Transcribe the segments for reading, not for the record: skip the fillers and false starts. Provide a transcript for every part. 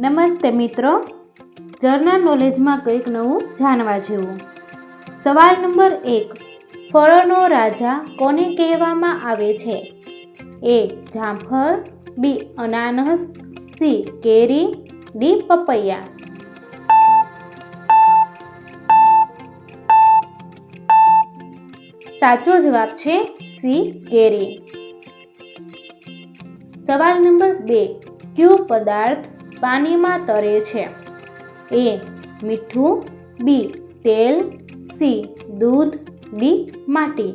નમસ્તે મિત્રો, જર્નલ નોલેજમાં કંઈક નવું જાણવા જેવું. સવાલ નંબર 1. ફળોનો રાજા કોને કહેવામાં આવે છે? એ. જામફળ, બી. અનાનસ, સી. કેરી, ડી. પપૈયા. સાચો જવાબ છે સી. કેરી. સવાલ નંબર 2. કયો પદાર્થ પાણીમાં તરે છે? એ. મીઠું, બી. તેલ, સી. દૂધ, ડી. માટી.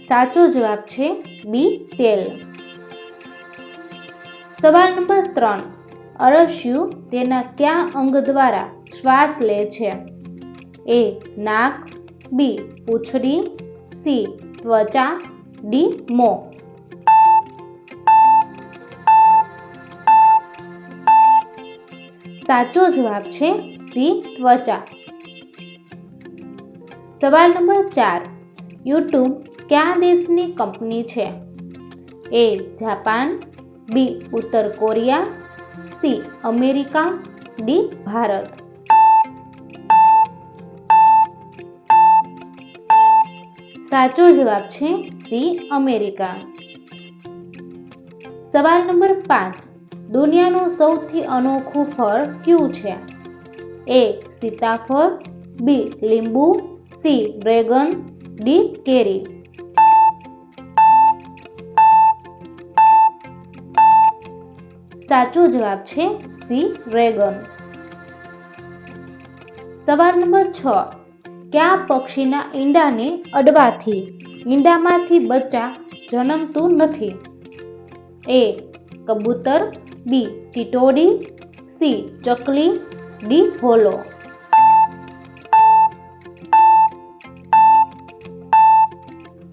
સાચો જવાબ છે બી. તેલ. સવાલ નંબર 3. અળસિયું તેના કયા અંગ દ્વારા શ્વાસ લે છે? એ. નાક, બી. પૂંછડી, સી. ત્વચા, ડી. મોં. સાચો જવાબ છે સી. ત્વચા. સવાલ નંબર 4. યુટ્યુબ કયા દેશની કંપની છે? એ. જાપાન, બી. ઉત્તર Korea, C. America, D. Bharat. સાચો જવાબ છે સી. અમેરિકા. સવાલ નંબર 5. દુનિયાનું સૌથી અનોખું ફળ કયું છે? એ. સીતાફળ, બી. લીંબુ, સી. Dragon, D. કેરી. સાચો જવાબ છે સી. ડ્રેગન. સવાલ નંબર 6. કયા પક્ષીના ઈંડાને અડવાથી ઈંડામાંથી બચ્ચા જન્મતું નથી? એ. કબૂતર, બી. ટીટોડી, સી. ચકલી, ડી. હોલો.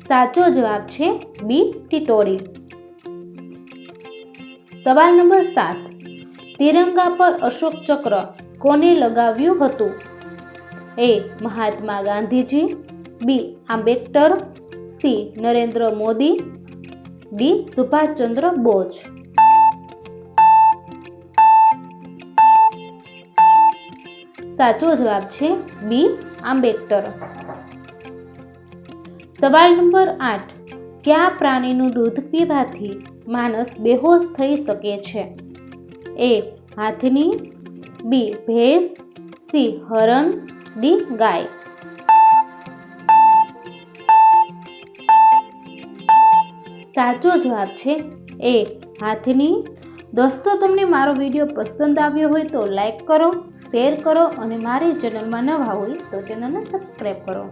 સાચો જવાબ છે બી. ટીટોડી. સવાલ નંબર 7. તિરંગા પર અશોક ચક્ર કોને લગાવ્યું હતું? એ. મહાત્મા ગાંધીજી, બી. આંબેડકર, સી. નરેન્દ્ર મોદી, ડી. સુભાષચંદ્ર બોઝ. સાચો જવાબ છે બી. આંબેડકર. સવાલ નંબર 8. કયા પ્રાણીનું દૂધ પીવાથી માણસ બેહોશ થઈ શકે છે? એ. હાથની, બી. ભેંસ, સી. હરણ, ડી. ગાય. સાચો જવાબ છે એ. હાથની. દોસ્તો, તમને મારો વિડીયો પસંદ આવ્યો હોય તો લાઈક કરો, શેર કરો અને મારી ચેનલમાં નવા હોય તો ચેનલને સબસ્ક્રાઈબ કરો.